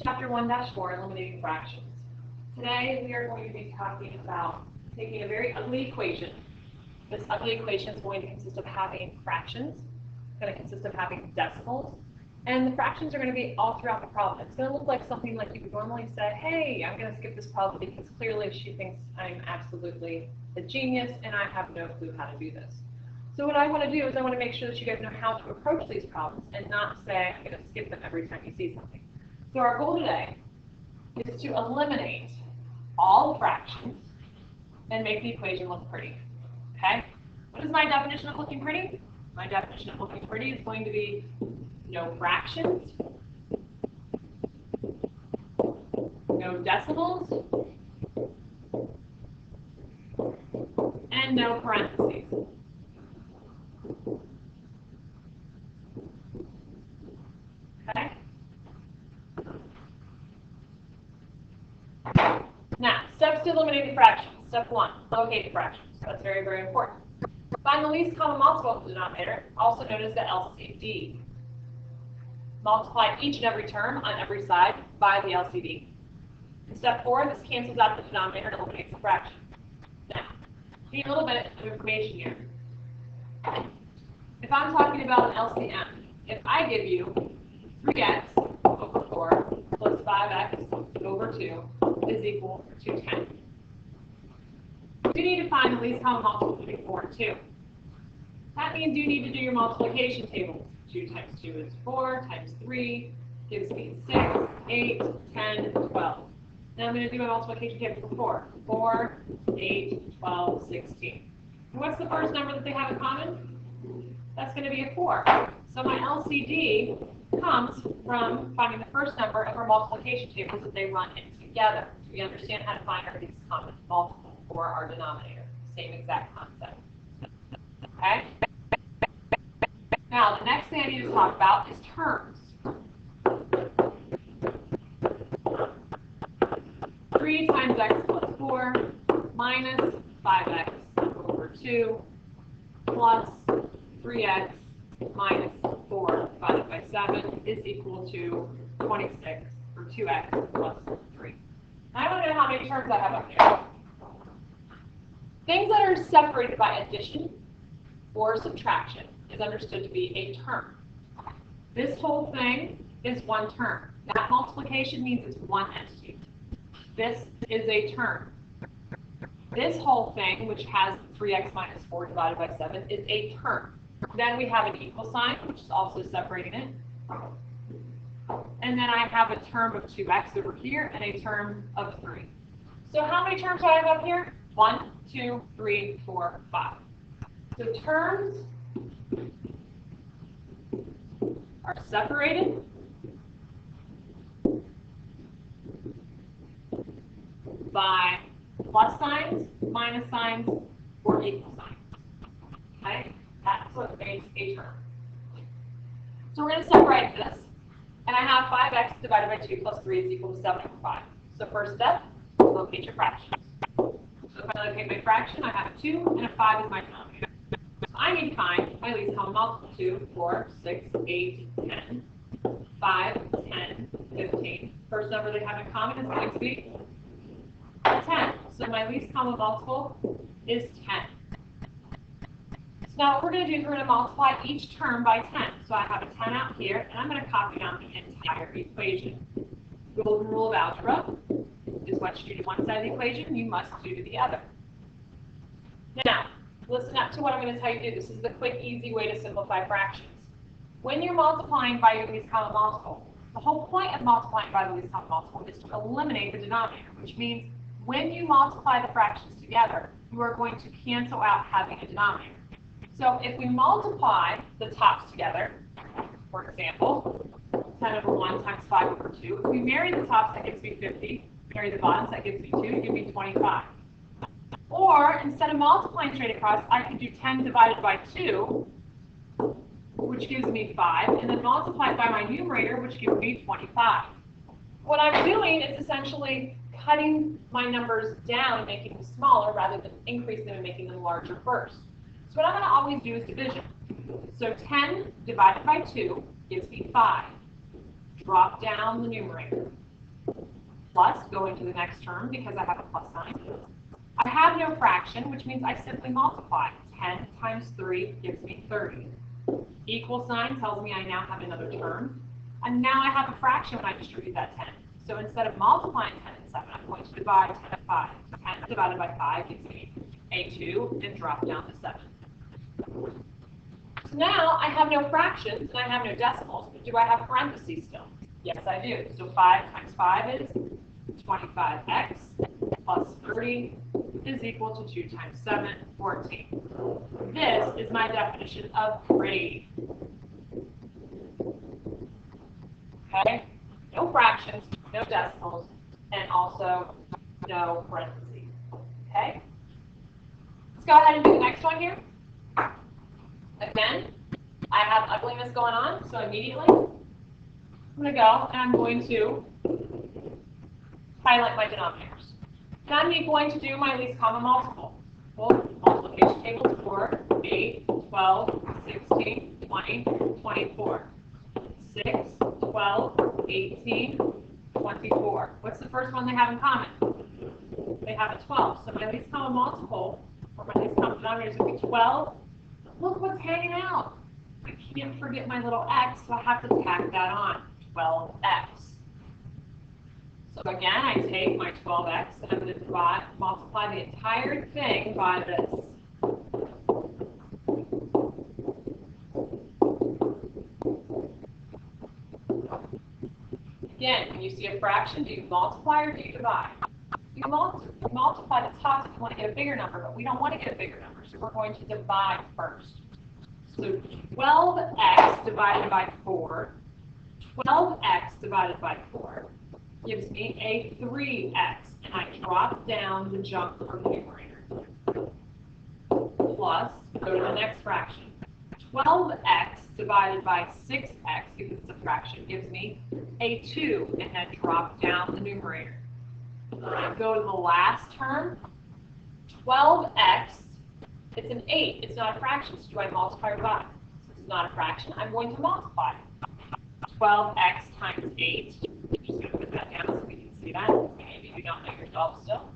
Chapter 1-4, Eliminating Fractions. Today we are going to be talking about taking a very ugly equation. This ugly equation is going to consist of having fractions, it's going to consist of having decimals, and the fractions are going to be all throughout the problem. It's going to look like something like you would normally say, hey, I'm going to skip this problem because clearly she thinks I'm absolutely a genius and I have no clue how to do this. So what I want to do is I want to make sure that you guys know how to approach these problems and not say I'm going to skip them every time you see something. So our goal today is to eliminate all fractions and make the equation look pretty. Okay? What is my definition of looking pretty? My definition of looking pretty is going to be no fractions, no decimals, and no parentheses. Okay? Now, steps to eliminating fractions. Step 1, locate the fractions. That's very, very important. Find the least common multiple of the denominator, also known as the LCD. Multiply each and every term on every side by the LCD. In step 4, this cancels out the denominator and eliminates the fraction. Now, need a little bit of information here. If I'm talking about an LCM, if I give you 3x over 4 plus 5x over 2 is equal to 10. You need to find the least common multiple between 4 and 2. That means you need to do your multiplication table. 2 times 2 is 4, times 3 gives me 6, 8, 10, 12. Now I'm going to do my multiplication table for 4. 4, 8, 12, 16. And what's the first number that they have in common? That's going to be a 4. So my LCD comes from finding the first number of our multiplication tables that they run in together. So we understand how to find our least common multiple for our denominator. Same exact concept. Okay? Now, the next thing I need to talk about is terms. 3 times x plus 4 minus 5x over 2 plus 3x minus 4 divided by 7 is equal to 26, or 2x plus 3. I want to know how many terms I have up here. Things that are separated by addition or subtraction is understood to be a term. This whole thing is one term. That multiplication means it's one entity. This is a term. This whole thing, which has 3x minus 4 divided by 7, is a term. Then we have an equal sign, which is also separating it. And then I have a term of 2x over here and a term of 3. So how many terms do I have up here? 1, 2, 3, 4, 5. So terms are separated by plus signs, minus signs, or equal signs. Okay? That's what makes a term. So we're going to separate this. And I have 5x divided by 2 plus 3 is equal to 7 over 5. So first step, locate your fractions. So if I locate my fraction, I have a 2 and a 5 is my denominator. So I need to find my least common multiple. 2, 4, 6, 8, 10, 5, 10, 15. First number they have in common is going to be 10. So my least common multiple is 10. So now what we're going to do is we're going to multiply each term by 10. So I have a 10 out here, and I'm going to copy down the entire equation. The golden rule of algebra is what you do to one side of the equation, you must do to the other. Now, listen up to what I'm going to tell you to do. This is the quick, easy way to simplify fractions. When you're multiplying by your least common multiple, the whole point of multiplying by the least common multiple is to eliminate the denominator, which means when you multiply the fractions together, you are going to cancel out having a denominator. So if we multiply the tops together, for example, 10 over 1 times 5 over 2, if we marry the tops, that gives me 50. Marry the bottoms, that gives me 2, give me 25. Or instead of multiplying straight across, I could do 10 divided by 2, which gives me 5, and then multiply it by my numerator, which gives me 25. What I'm doing is essentially cutting my numbers down and making them smaller rather than increasing them and making them larger first. So what I'm going to always do is division. So 10 divided by 2 gives me 5. Drop down the numerator. plus, go into the next term because I have a plus sign. I have no fraction, which means I simply multiply. 10 times 3 gives me 30. Equal sign tells me I now have another term. And now I have a fraction when I distribute that 10. So instead of multiplying 10 and 7, I'm going to divide 10 and 5. 10 divided by 5 gives me a 2 and drop down to 7. So now I have no fractions and I have no decimals, but do I have parentheses still? Yes, I do. So 5 times 5 is 25x plus 30 is equal to 2 times 7, 14. This is my definition of pretty. Okay? No fractions, no decimals, and also no parentheses. Okay? Let's go ahead and do the next one here. Again, I have ugliness going on, so immediately I'm going to go and I'm going to highlight my denominators. And I'm going to do my least common multiple. Well, multiplication tables for 8, 12, 16, 20, 24. 6, 12, 18, 24. What's the first one they have in common? They have a 12. So my least common multiple, or my least common denominator, is going to be 12. Look what's hanging out. I can't forget my little x, so I have to tack that on. 12x. So again, I take my 12x and I'm going to multiply the entire thing by this. Again, when you see a fraction, do you multiply or do you divide? You multiply the top if you want to get a bigger number, but we don't want to get a bigger number, so we're going to divide first. So 12x divided by 4, 12x divided by 4 gives me a 3x, and I drop down the jump from the numerator. Plus, go to the next fraction. 12x divided by 6x, because it's a fraction, gives me a 2, and then drop down the numerator. Go to the last term. 12x, it's an 8. It's not a fraction, so do I multiply or divide? Since it's not a fraction, I'm going to multiply. 12x times 8. I'm just going to put that down so we can see that. Maybe you don't know your 12 still.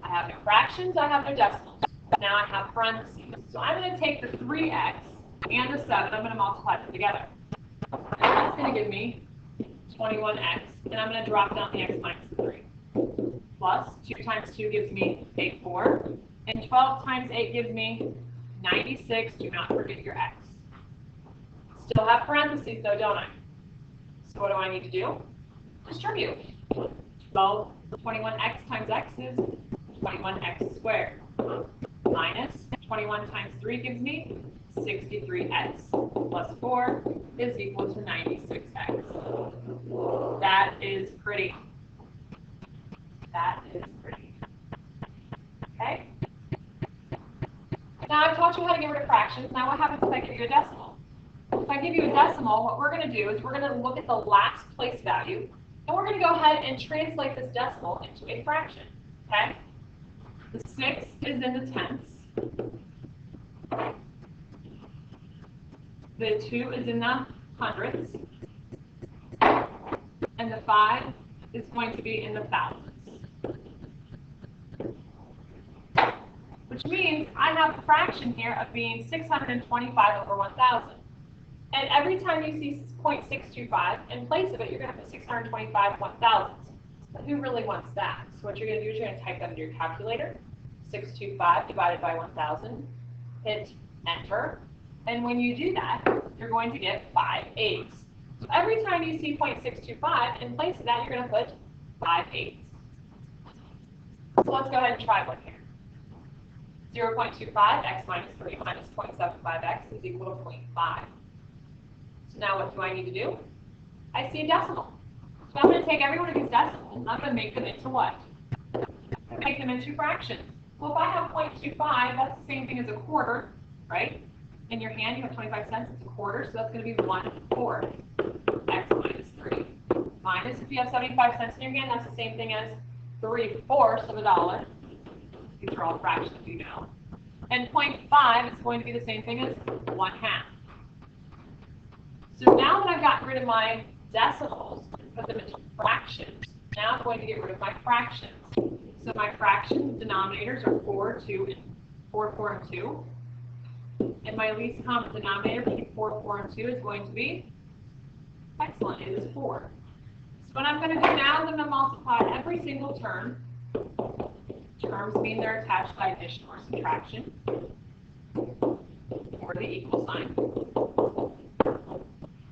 I have no fractions, I have no decimals. Now I have parentheses. So I'm going to take the 3x and the 7, I'm going to multiply them together. And that's going to give me 21x, and I'm going to drop down the x minus 3. Plus, 2 times 2 gives me a 4, and 12 times 8 gives me 96. Do not forget your x. Still have parentheses though, don't I? So what do I need to do? Distribute. 21x times x is 21x squared. Minus 21 times 3 gives me 63x. Plus 4 is equal to 96x. That is pretty. That is pretty. Okay? Now I've taught you how to get rid of fractions. Now what happens if I give you a decimal? If I give you a decimal, what we're going to do is we're going to look at the last place value, and we're going to go ahead and translate this decimal into a fraction. Okay? The 6 is in the tenths. The 2 is in the hundredths. And the 5 is going to be in the thousands. Which means I have a fraction here of being 625 over 1,000. And every time you see 0.625, in place of it, you're going to put 625 1,000. But who really wants that? So what you're going to do is you're going to type that into your calculator. 625 divided by 1,000. Hit enter. And when you do that, you're going to get 5/8. So every time you see 0.625, in place of that, you're going to put 5/8. So let's go ahead and try one here. 0.25, x minus 3 minus 0.75x is equal to 0.5. So now what do I need to do? I see a decimal. So I'm going to take every one of these decimals, and I'm going to make them into what? Make them into fractions. Well, if I have 0.25, that's the same thing as a quarter, right? In your hand, you have 25 cents, it's a quarter, so that's going to be 1/4. X minus 3. Minus, if you have 75 cents in your hand, that's the same thing as 3/4 of a dollar. These are all fractions, you know. And 0.5 is going to be the same thing as 1/2. So now that I've gotten rid of my decimals, put them into fractions. Now I'm going to get rid of my fractions. So my fraction denominators are 4, 4, and 2. And my least common denominator between 4, 4, and 2 is going to be, excellent, it is 4. So what I'm going to do now is I'm going to multiply every single term. Terms mean they're attached by addition or subtraction, or the equal sign.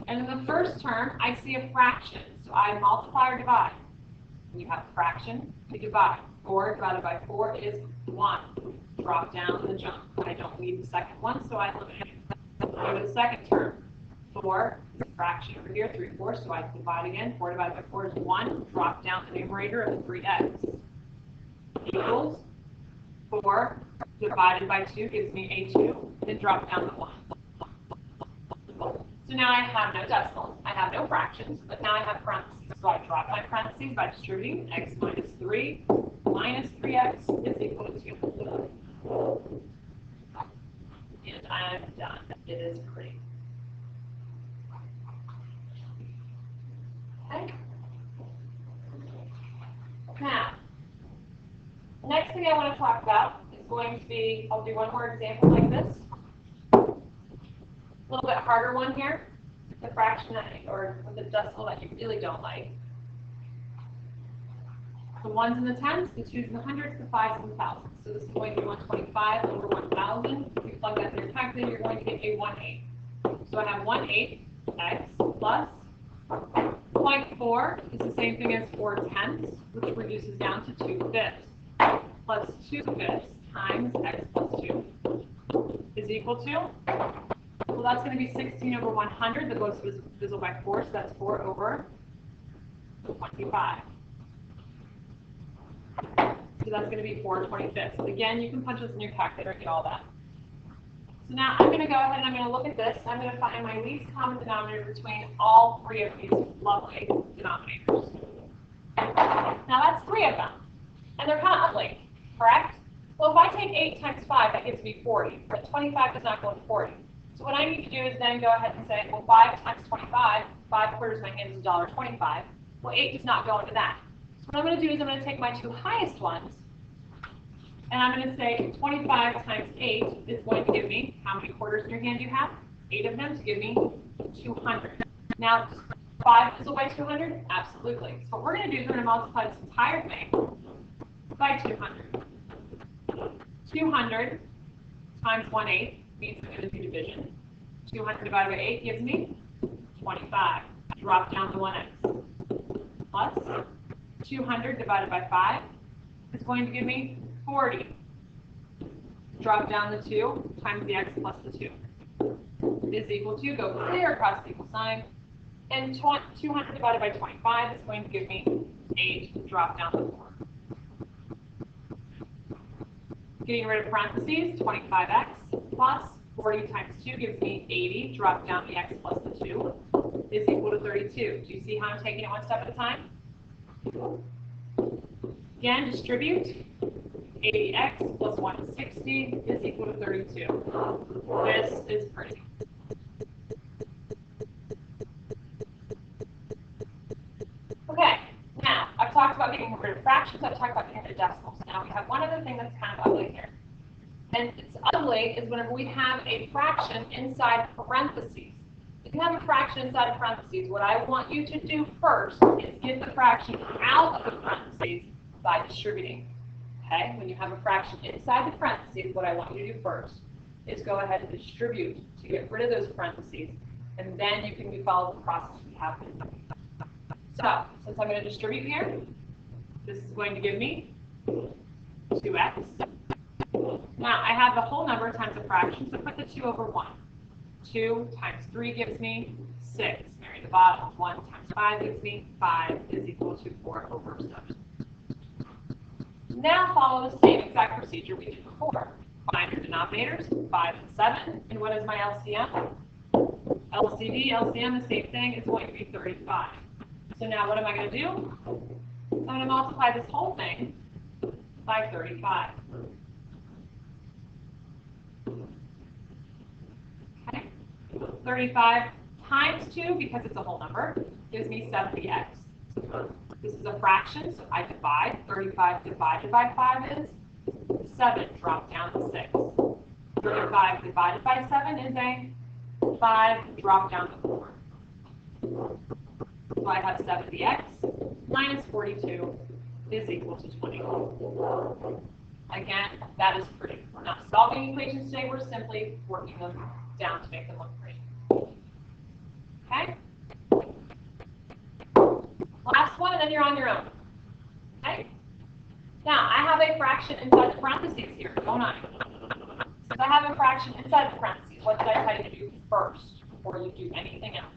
And in the first term, I see a fraction, so I multiply or divide. When you have a fraction, you divide. 4 divided by 4 is 1. Drop down the jump. I don't need the second one, so I eliminate it. Go to the second term. 4 is a fraction over here, 3/4, so I divide again. 4 divided by 4 is 1. Drop down the numerator of 3x. Equals 4 divided by 2 gives me a 2. Then drop down the 1. So now I have no decimals, I have no fractions, but now I have parentheses. So I drop my parentheses by distributing x minus 3 minus 3x is equal to 2. And I'm done. It is pretty. Okay. Now, the next thing I want to talk about is going to be, I'll do one more example like this. A little bit harder one here. The fraction that, or the decimal that you really don't like. The ones and the tens, the twos and the hundreds, the fives and the thousands. So this is going to be 125 over 1,000. If you plug that in your calculator, you're going to get a 1/8. So I have 1/8 x plus 0.4 is the same thing as 4/10, which reduces down to 2/5, plus 2/5 times x plus 2 is equal to, well, that's going to be 16 over 100. That goes divisible by 4, so that's 4 over 25. So that's going to be 4/25. Again, you can punch this in your calculator and get all that. So now I'm going to go ahead and I'm going to look at this. I'm going to find my least common denominator between all 3 of these lovely denominators. Now that's 3 of them. And they're kind of ugly, correct? Well, if I take 8 times 5, that gives me 40. But 25 does not go to 40. So what I need to do is then go ahead and say, well, 5 times 25, 5 quarters my hand is $1.25. Well, 8 does not go into that. So what I'm going to do is I'm going to take my 2 highest ones, and I'm going to say 25 times 8 is going to give me, how many quarters in your hand do you have? 8 of them to give me 200. Now, 5 divisible by 200? Absolutely. So what we're going to do is we're going to multiply this entire thing by 200. 200 times 1/8 means I'm going to do division. 200 divided by 8 gives me 25. Drop down to 1x. Plus 200 divided by 5 is going to give me 40. Drop down the 2 times the x plus the 2 is equal to, go clear across the equal sign, and 200 divided by 25 is going to give me 8. Drop down the 4. Getting rid of parentheses, 25x plus 40 times 2 gives me 80. Drop down the x plus the 2 is equal to 32. Do you see how I'm taking it one step at a time? Again, distribute. 80x plus 160 is equal to 32. This is pretty. Okay, now I've talked about getting rid of fractions, I've talked about getting rid of decimals. Now we have one other thing that's kind of ugly here. And it's ugly is whenever we have a fraction inside parentheses. If you have a fraction inside of parentheses, what I want you to do first is get the fraction out of the parentheses by distributing. Okay, when you have a fraction inside the parentheses, what I want you to do first is go ahead and distribute to get rid of those parentheses, and then you can follow the process we have. So, since I'm going to distribute here, this is going to give me 2x. Now, I have the whole number times a fraction, so put the 2 over 1. 2 times 3 gives me 6. Marry the bottom. 1 times 5 gives me 5 is equal to 4 over 7. Now follow the same exact procedure we did before. Find your denominators, 5 and 7. And what is my LCM? LCD, LCM, the same thing, is going to be 35. So now what am I going to do? I'm going to multiply this whole thing by 35. Okay. 35 times 2, because it's a whole number, gives me 70x. This is a fraction, so I divide. 35 divided by 5 is 7. Drop down to 6. 35 divided by 7 is a 5. Drop down to 4. So I have 70x minus 42 is equal to 20. Again, that is pretty. We're not solving equations today. We're simply working them down to make them look pretty. Okay? Last one, and then you're on your own. Okay? Now, I have a fraction inside the parentheses here, don't I? Since I have a fraction inside the parentheses, what did I tell you to do first before you do anything else?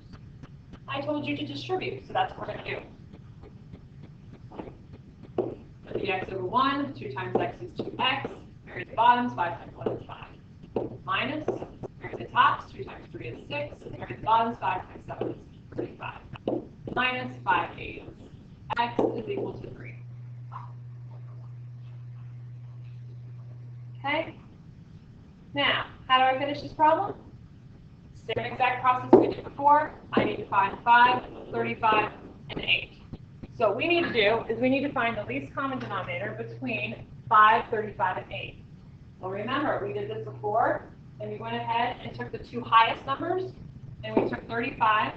I told you to distribute, so that's what we're going to do. 3x over 1, 2 times x is 2x. Vary the bottoms, 5 times 1 is 5. Minus, vary the tops, 3 times 3 is 6. Vary the bottoms, 5 times 7 is 35. Minus 5 eighths. X is equal to 3. Okay? Now, how do I finish this problem? Same exact process we did before. I need to find 5, 35, and 8. So what we need to do is we need to find the least common denominator between 5, 35, and 8. Well, remember, we did this before, and we went ahead and took the two highest numbers, and we took 35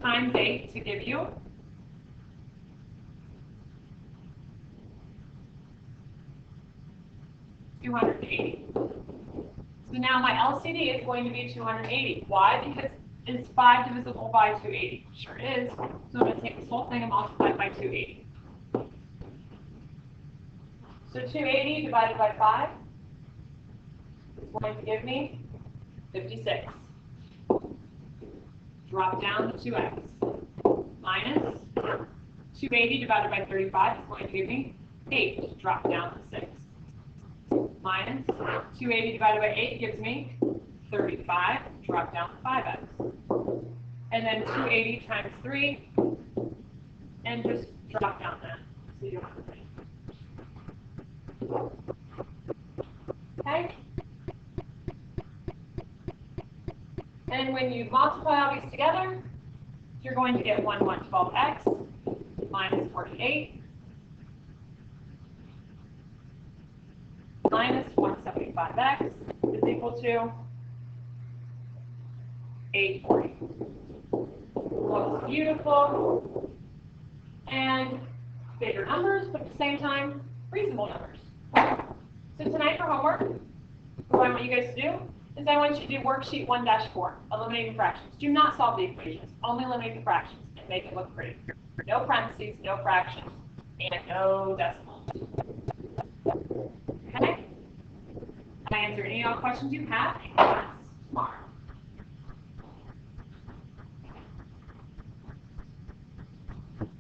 times 8 to give you 280. So now my LCD is going to be 280. Why? Because it's 5 divisible by 280. Sure is. So I'm going to take this whole thing and multiply it by 280. So 280 divided by 5 is going to give me 56. Drop down to 2x. Minus 280 divided by 35 is going to give me 8. Drop down to 6. Minus 280 divided by 8 gives me 35. Drop down to 5x. And then 280 times 3, and just drop down that. So you don't have to think. Okay? And when you multiply all these together, you're going to get 112x minus 48 minus 175x is equal to 840. Looks beautiful. And bigger numbers, but at the same time, reasonable numbers. So tonight for homework, what I want you guys to do is I want you to do worksheet 1-4, eliminating fractions. Do not solve the equations, only eliminate the fractions and make it look pretty. No parentheses, no fractions, and no decimals. Okay? Can I answer any questions you have?